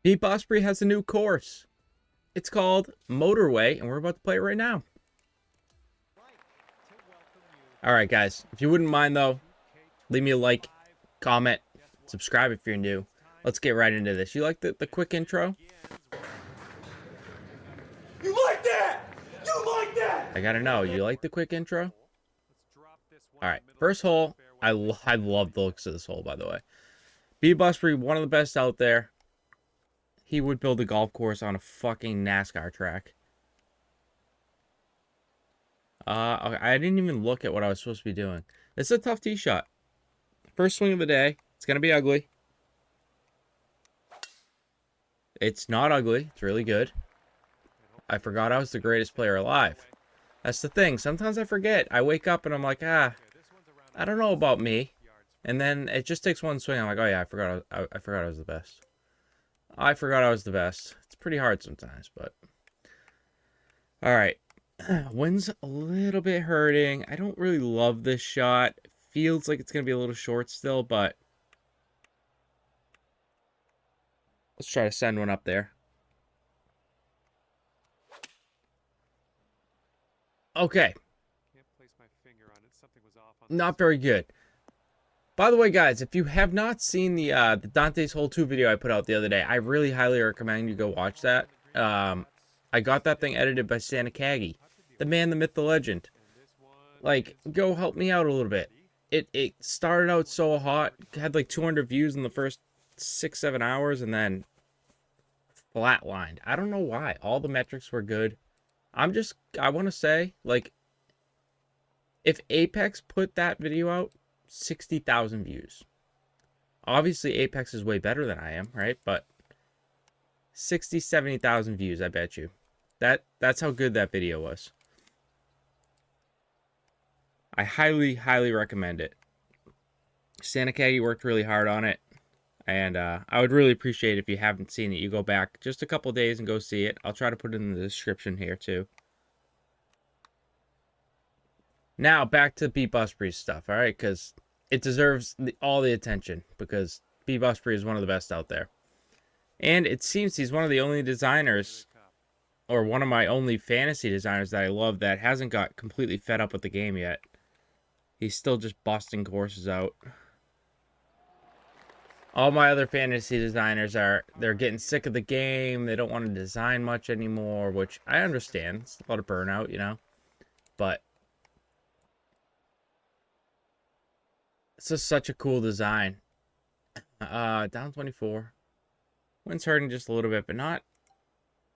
bbusbri has a new course. It's called Motorway, and we're about to play it right now. All right, guys. If you wouldn't mind, though, leave me a like, comment, subscribe if you're new. Let's get right into this. You like the quick intro? You like that? You like that? I gotta know. You like the quick intro? All right. First hole. I love the looks of this hole, by the way. bbusbri, one of the best out there. He would build a golf course on a fucking NASCAR track. I didn't even look at what I was supposed to be doing. This is a tough tee shot. First swing of the day. It's gonna be ugly. It's not ugly. It's really good. I forgot I was the greatest player alive. That's the thing. Sometimes I forget. I wake up and I'm like, I don't know about me. And then it just takes one swing. I'm like, oh yeah, I forgot I was the best. I forgot I was the best. It's pretty hard sometimes, but all right. Wind's a little bit hurting. I don't really love this shot. It feels like it's gonna be a little short still, but let's try to send one up there. Okay. Not very good. By the way, guys, if you have not seen the Dante's Hole 2 video I put out the other day, I really highly recommend you go watch that. I got that thing edited by Santa Caggy, the man, the myth, the legend. Like, go help me out a little bit. It started out so hot, had like 200 views in the first 6-7 hours, and then flatlined. I don't know why. All the metrics were good. I want to say, like, if Apex put that video out, 60,000 views. Obviously, Apex is way better than I am, right? But 60, 70,000 views, I bet you. That's how good that video was. I highly, highly recommend it. Santa Caggy worked really hard on it. And I would really appreciate it if you haven't seen it. You go back just a couple days and go see it. I'll try to put it in the description here, too. Now, back to bbusbri's stuff, all right? Because it deserves all the attention. Because bbusbri is one of the best out there. And it seems he's one of the only designers, or one of my only fantasy designers that I love that hasn't got completely fed up with the game yet. He's still just busting courses out. All my other fantasy designers they're getting sick of the game. They don't want to design much anymore, which I understand. It's a lot of burnout, you know. But it's just such a cool design. Down 24. Wind's hurting just a little bit, but not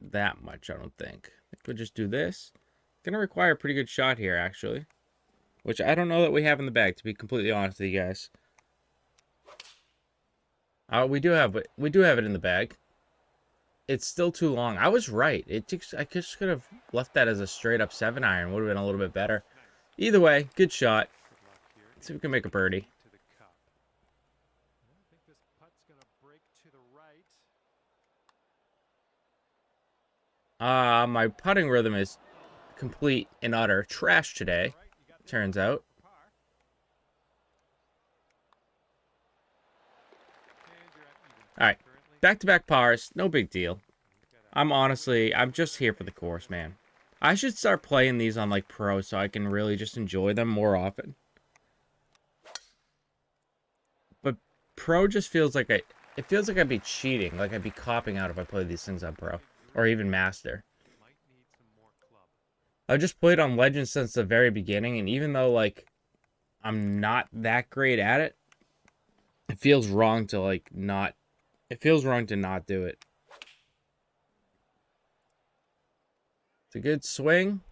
that much, I don't think. I could just do this. Gonna require a pretty good shot here, actually. Which I don't know that we have in the bag, to be completely honest with you guys. We do have it in the bag. It's still too long. I was right. I just could have left that as a straight up 7-iron. Would have been a little bit better. Either way, good shot. Let's see if we can make a birdie. My putting rhythm is complete and utter trash today, turns out. Alright, back-to-back pars, no big deal. I'm just here for the course, man. I should start playing these on, like, pro so I can really just enjoy them more often. But pro just feels like it feels like I'd be cheating, like I'd be copping out if I played these things on pro. Or even master. I've just played on legend since the very beginning, and even though, like, I'm not that great at it, it feels wrong to, like, not... It feels wrong to not do it. It's a good swing.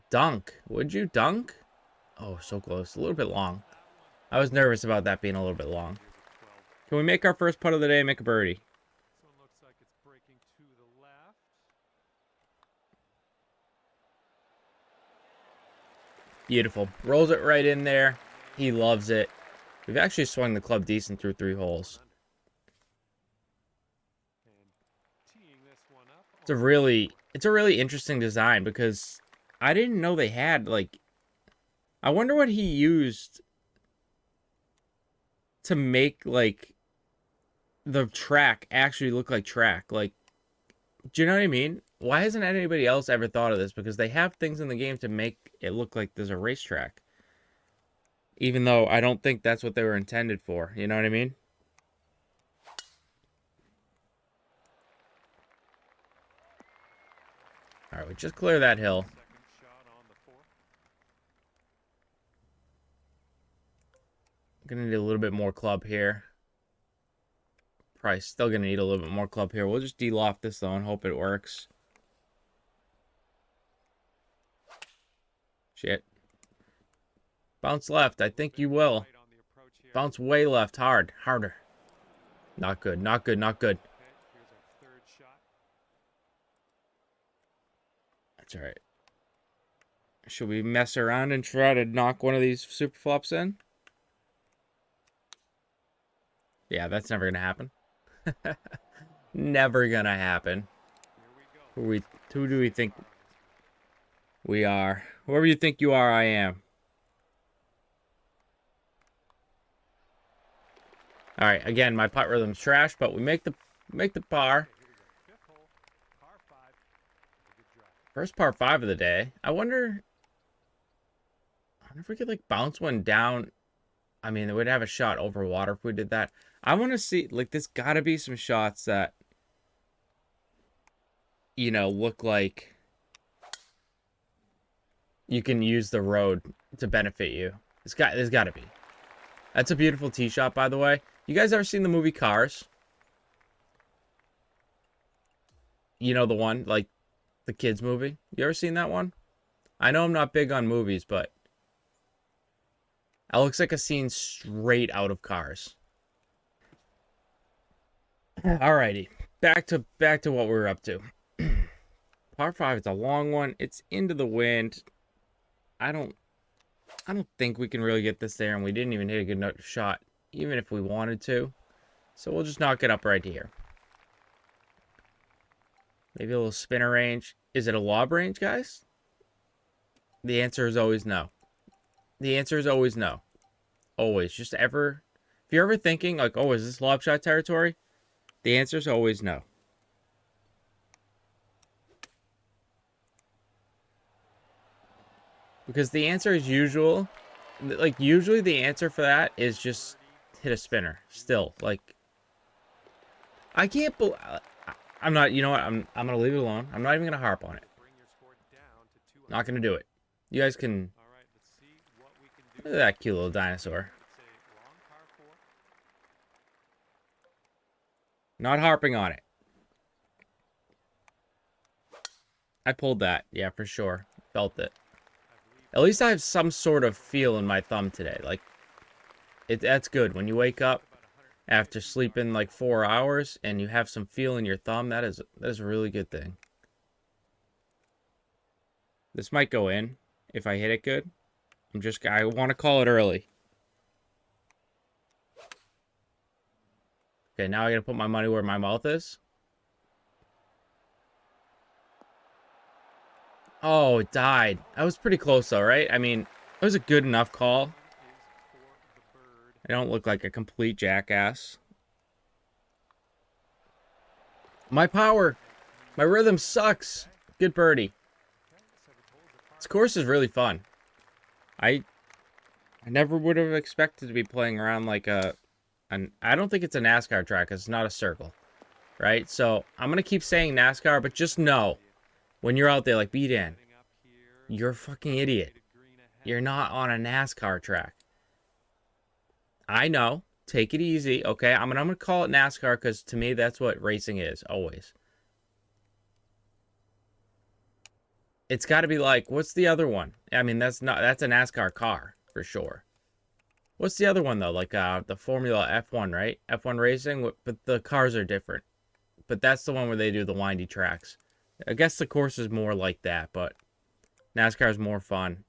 Dunk. Would you dunk? Oh, so close. A little bit long. I was nervous about that being a little bit long. Can we make our first putt of the day, make a birdie? Beautiful. Rolls it right in there. He loves it. We've actually swung the club decent through 3 holes. It's a really interesting design because I didn't know they had, like... I wonder what he used to make, like, the track actually look like track. Like, do you know what I mean? Why hasn't anybody else ever thought of this? Because they have things in the game to make it look like there's a racetrack. Even though I don't think that's what they were intended for. You know what I mean? Alright, we just clear that hill. I'm gonna need a little bit more club here. Probably still gonna need a little bit more club here. We'll just de-loft this though and hope it works. Shit. Bounce left. I think you will. Bounce way left. Hard. Harder. Not good. Not good. Not good. That's alright. Should we mess around and try to knock one of these super flops in? Yeah, that's never gonna happen. Never gonna happen. Who do we think we are? Whoever you think you are, I am. Alright, again, my putt rhythm's trash, but we make the par. First par 5 of the day. I wonder if we could like bounce one down. I mean, it would have a shot over water if we did that. I want to see, like, there's got to be some shots that, you know, look like you can use the road to benefit you. There's got to be. That's a beautiful tee shot, by the way. You guys ever seen the movie Cars? You know the one, like, the kids movie? You ever seen that one? I know I'm not big on movies, but that looks like a scene straight out of Cars. Alrighty, back to what we were up to. Par 5, it's a long one. It's into the wind. I don't think we can really get this there, and we didn't even hit a good shot, even if we wanted to. So we'll just knock it up right here. Maybe a little spinner range. Is it a lob range, guys? The answer is always no. The answer is always no. Always. Just ever. If you're ever thinking, like, oh, is this lob shot territory? The answer is always no. Because the answer is usual. Like, usually the answer for that is just hit a spinner. Still. Like, I can't believe... I'm not... You know what? I'm going to leave it alone. I'm not even going to harp on it. Not going to do it. You guys can... Look at that cute little dinosaur. Not harping on it. I pulled that. Yeah, for sure. Felt it. At least I have some sort of feel in my thumb today. Like, that's good. When you wake up after sleeping like 4 hours and you have some feel in your thumb, that is a really good thing. This might go in if I hit it good. I want to call it early. Okay, now I gotta put my money where my mouth is. Oh, it died. That was pretty close though, right? I mean, it was a good enough call. I don't look like a complete jackass. My power. My rhythm sucks. Good birdie. This course is really fun. I never would have expected to be playing around like I don't think it's a NASCAR track, 'cause it's not a circle, right? So I'm gonna keep saying NASCAR, but just know when you're out there, like, B-Dan, you're a fucking idiot. You're not on a NASCAR track. I know. Take it easy, okay? I'm gonna call it NASCAR because to me that's what racing is always. It's got to be like, what's the other one? I mean, that's a NASCAR car for sure. What's the other one though? Like the Formula F1, right? F1 racing, but the cars are different. But that's the one where they do the windy tracks. I guess the course is more like that, but NASCAR is more fun.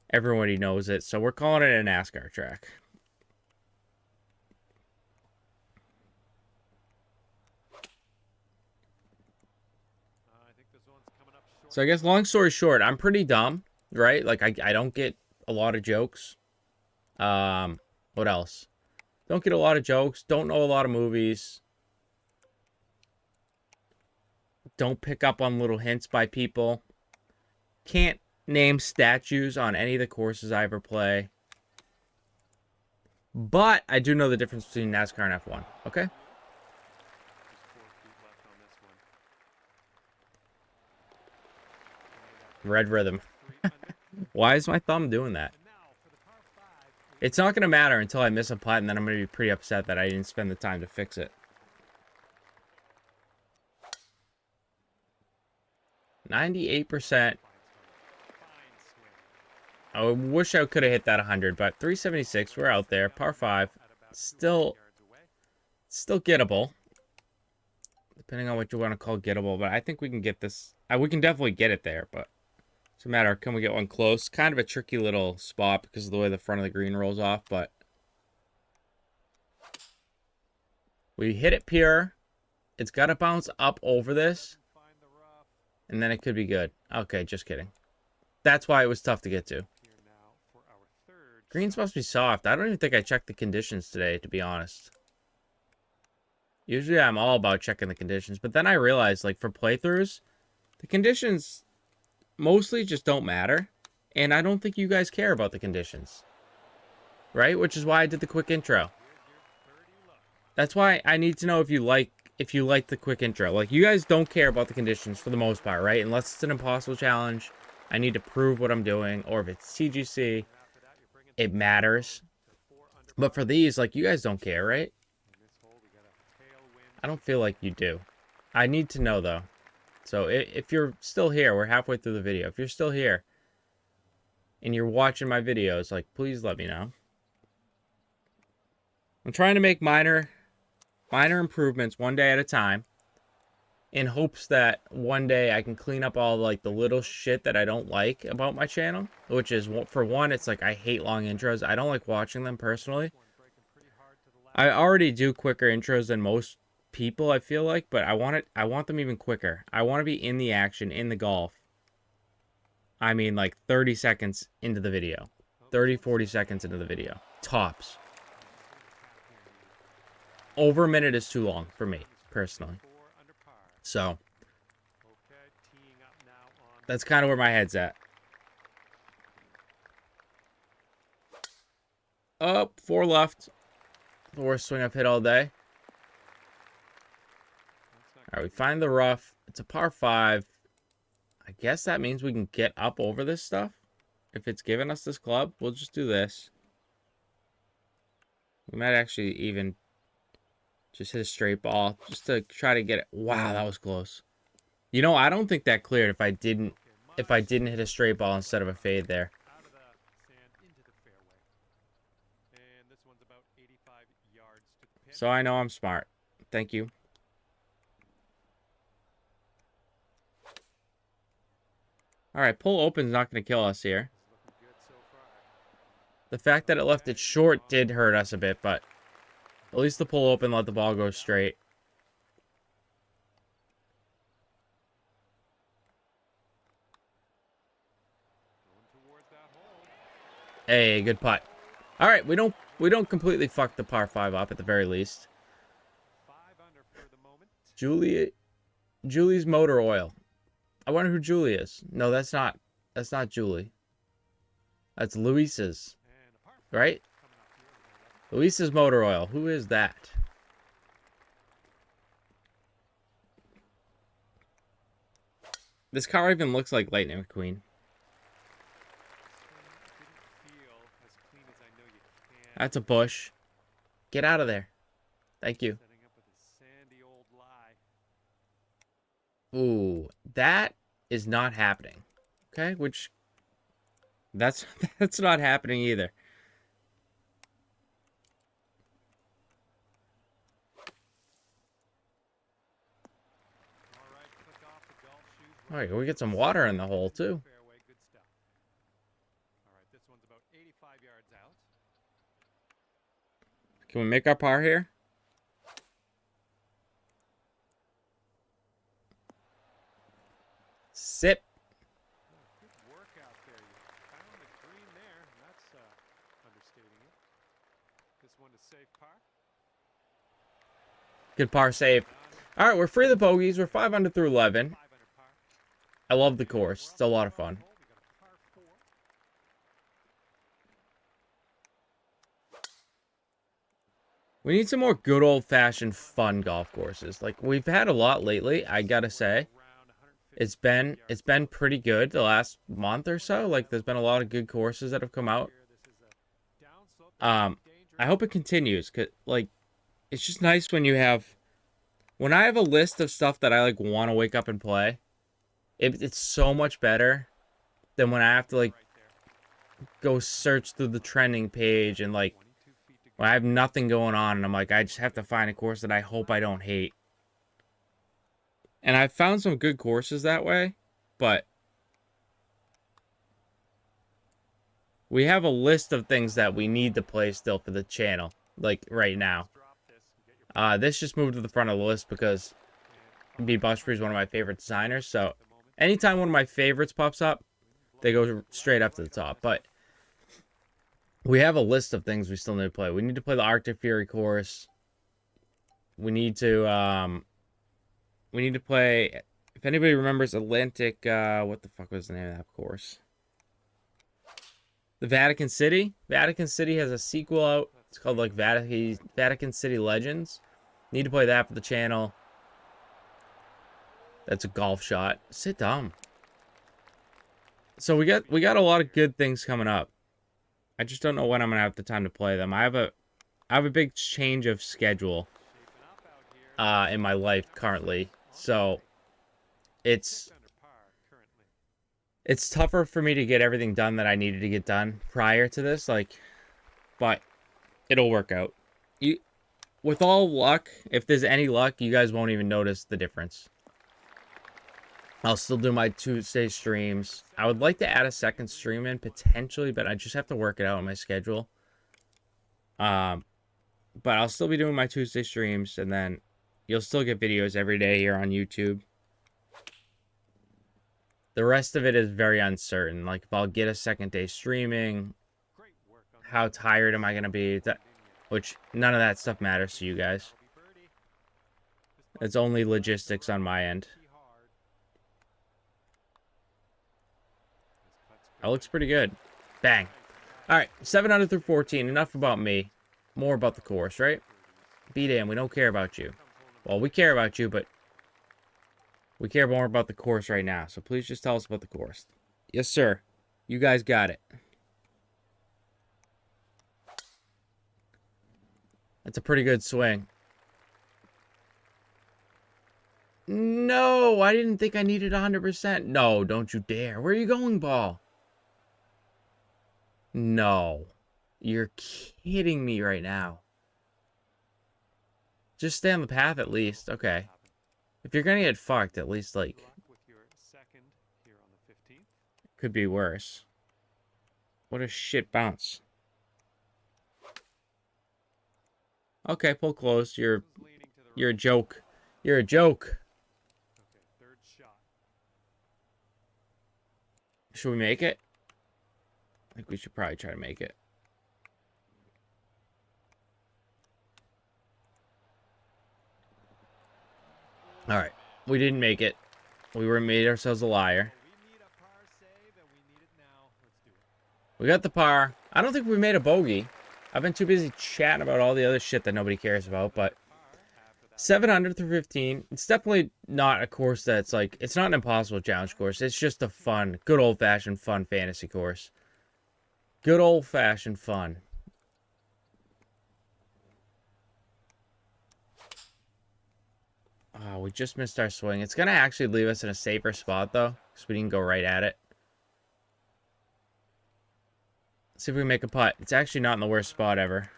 Everybody knows it, so we're calling it a NASCAR track. So I guess long story short, I'm pretty dumb, right? Like I don't get a lot of jokes. What else? Don't get a lot of jokes. Don't know a lot of movies. Don't pick up on little hints by people. Can't name statues on any of the courses I ever play. But I do know the difference between NASCAR and F1. Okay? Red rhythm. Why is my thumb doing that? It's not going to matter until I miss a putt, and then I'm going to be pretty upset that I didn't spend the time to fix it. 98%. I wish I could have hit that 100, but 376, we're out there. Par 5. Still gettable. Depending on what you want to call gettable, but I think we can get this. We can definitely get it there, but it's a matter of can we get one close. Kind of a tricky little spot because of the way the front of the green rolls off, but we hit it pure. It's got to bounce up over this, and then it could be good. Okay, just kidding. That's why it was tough to get to. Greens must be soft. I don't even think I checked the conditions today, to be honest. Usually I'm all about checking the conditions, but then I realized, like, for playthroughs, the conditions mostly just don't matter, and I don't think you guys care about the conditions, right? Which is why I did the quick intro. That's why I need to know if you like the quick intro. Like, you guys don't care about the conditions for the most part, right? Unless it's an impossible challenge, I need to prove what I'm doing, or if it's TGC, it matters. But for these, like, you guys don't care, right? I don't feel like you do. I need to know, though. So if you're still here, we're halfway through the video. If you're still here and you're watching my videos, like, please let me know. I'm trying to make minor improvements one day at a time in hopes that one day I can clean up all, like, the little shit that I don't like about my channel, which is, for one, it's like I hate long intros. I don't like watching them personally. I already do quicker intros than most people, I feel like, but I want them even quicker. I want to be in the action, in the golf. I mean, like 30 seconds into the video. 30-40 seconds into the video. Tops. Over a minute is too long for me, personally. So that's kind of where my head's at. Up, 4 left. The worst swing I've hit all day. All right, we find the rough. It's a par 5. I guess that means we can get up over this stuff. If it's giving us this club, we'll just do this. We might actually even just hit a straight ball just to try to get it. Wow, that was close. You know, I don't think that cleared if I didn't hit a straight ball instead of a fade there. So I know I'm smart. Thank you. All right, pull open's not going to kill us here. The fact that it left it short did hurt us a bit, but at least the pull open let the ball go straight. Hey, good putt. All right, we don't completely fuck the par 5 up at the very least. Julie's motor oil. I wonder who Julie is. No, that's not Julie. That's Luis's. Right? Luis's motor oil. Who is that? This car even looks like Lightning McQueen. That's a bush. Get out of there. Thank you. Ooh, that is not happening. Okay, which that's not happening either. All right, we get some water in the hole too. Can we make our par here? Sip. Good work out there. You found the green there, and that's understating it. This one to safe par. Good par save. All right, we're free of the bogeys. We're 5 under through 11. 5 under par. I love the course. It's a lot of fun. We got a par 4. We need some more good old-fashioned fun golf courses. Like, we've had a lot lately, I gotta say. It's been pretty good the last month or so. Like, there's been a lot of good courses that have come out. I hope it continues, 'cause, like, it's just nice when you have... When I have a list of stuff that I, like, want to wake up and play, it's so much better than when I have to, like, go search through the trending page and, like, when I have nothing going on and I'm like, I just have to find a course that I hope I don't hate. And I've found some good courses that way, but we have a list of things that we need to play still for the channel, like right now. This just moved to the front of the list because bbusbri is one of my favorite designers, so anytime one of my favorites pops up, they go straight up to the top. But we have a list of things we still need to play. We need to play the Arctic Fury course. We need to play, if anybody remembers Atlantic, what the fuck was the name of that course? The Vatican City. Vatican City has a sequel out. It's called like Vatican City Legends. Need to play that for the channel. That's a golf shot. Sit down. So we got a lot of good things coming up. I just don't know when I'm gonna have the time to play them. I have a big change of schedule in my life currently. So it's tougher for me to get everything done that I needed to get done prior to this, like, but it'll work out. With all luck, if there's any luck, you guys won't even notice the difference. I'll still do my Tuesday streams. I would like to add a second stream in, potentially, but I just have to work it out on my schedule. But I'll still be doing my Tuesday streams, and then you'll still get videos every day here on YouTube. The rest of it is very uncertain. Like, if I'll get a second day streaming, how tired am I going to be? Which, none of that stuff matters to you guys. It's only logistics on my end. That looks pretty good. Bang. Alright, 7 under through 14. Enough about me. More about the course, right? Be damn, we don't care about you. Well, we care about you, but we care more about the course right now. So please just tell us about the course. Yes, sir. You guys got it. That's a pretty good swing. No, I didn't think I needed 100%. No, don't you dare. Where are you going, ball? No. You're kidding me right now. Just stay on the path at least. Okay. If you're gonna get fucked, at least, like, could be worse. What a shit bounce. Okay, pull close. You're a joke. You're a joke. Should we make it? I think we should probably try to make it. Alright. We didn't make it. We made ourselves a liar. We got the par. I don't think we made a bogey. I've been too busy chatting about all the other shit that nobody cares about, but 7 under through 15. It's definitely not a course that's like, it's not an impossible challenge course. It's just a fun, good old-fashioned fun fantasy course. Good old-fashioned fun. Oh, we just missed our swing. It's going to actually leave us in a safer spot, though, because we didn't go right at it. Let's see if we can make a putt. It's actually not in the worst spot ever.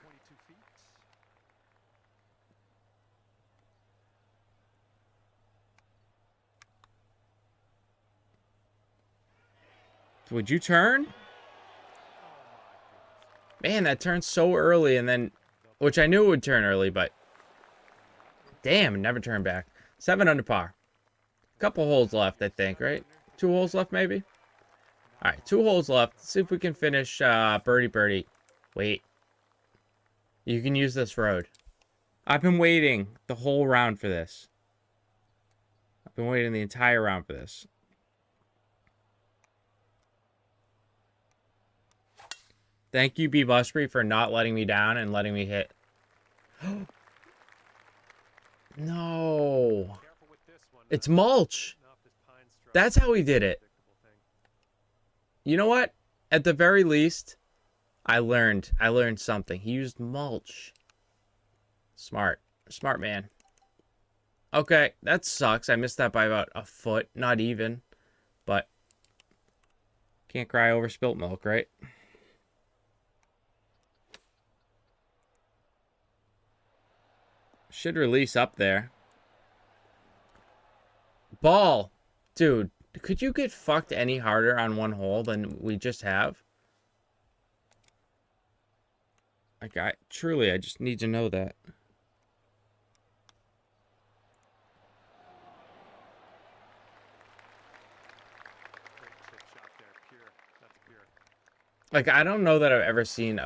Would you turn? Man, that turned so early, and then... Which I knew it would turn early, but... Damn, it never turned back. 7 under par. Couple holes left, I think, right? 2 holes left, maybe? Alright, 2 holes left. Let's see if we can finish birdie birdie. Wait. You can use this road. I've been waiting the whole round for this. I've been waiting the entire round for this. Thank you, bbusbri, for not letting me down and letting me hit. No. Careful with this one. It's mulch. Off this pine struck. That's how he did it. Predictable thing. You know what? At the very least, I learned something. He used mulch. Smart. Smart man. Okay, that sucks. I missed that by about a foot. Not even. But can't cry over spilt milk, right? Should release up there. Ball. Dude, could you get fucked any harder on one hole than we just have? Like, I just need to know that. Great chip shot there. Pure. That's pure. Like, I don't know that I've ever seen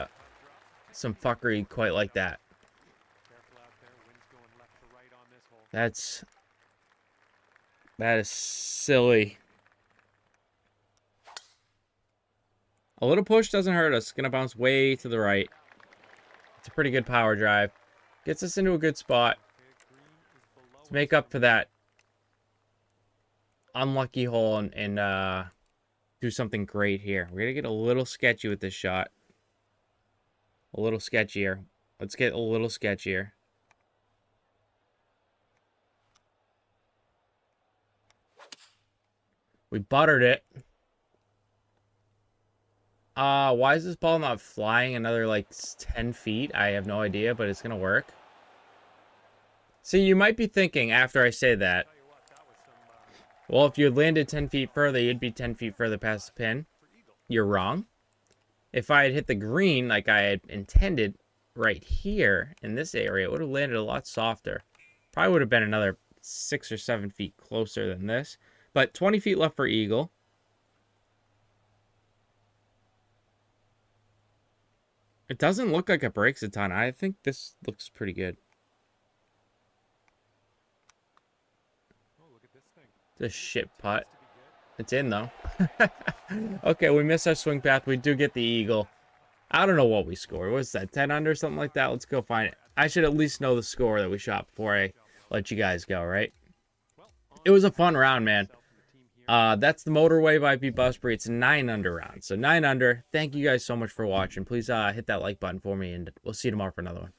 some fuckery quite like that. Careful out there. Wind's going left to right on this hole. That is silly. A little push doesn't hurt us. It's gonna bounce way to the right. It's a pretty good power drive. Gets us into a good spot. Okay, green is below Let's make up for that unlucky hole and do something great here. We're gonna get a little sketchy with this shot. A little sketchier. Let's get a little sketchier. We buttered it. Why is this ball not flying another, like, 10 feet? I have no idea, but it's gonna work. See, you might be thinking, after I say that, Tell you what, that was some well, if you had landed 10 feet further, you'd be 10 feet further past the pin. You're wrong. If I had hit the green like I had intended right here in this area, it would have landed a lot softer. Probably would have been another 6 or 7 feet closer than this. But 20 feet left for eagle. It doesn't look like it breaks a ton. I think this looks pretty good. Oh, look at this thing. This shit putt. To be good. It's in, though. Okay, we missed our swing path. We do get the eagle. I don't know what we scored. What's that, 10 under, something like that? Let's go find it. I should at least know the score that we shot before I let you guys go, right? Well, It was a fun round, man. myself and the team here. That's the Motorway by bbusbri. It's a 9 under round. So 9 under. Thank you guys so much for watching. Please hit that like button for me, and we'll see you tomorrow for another one.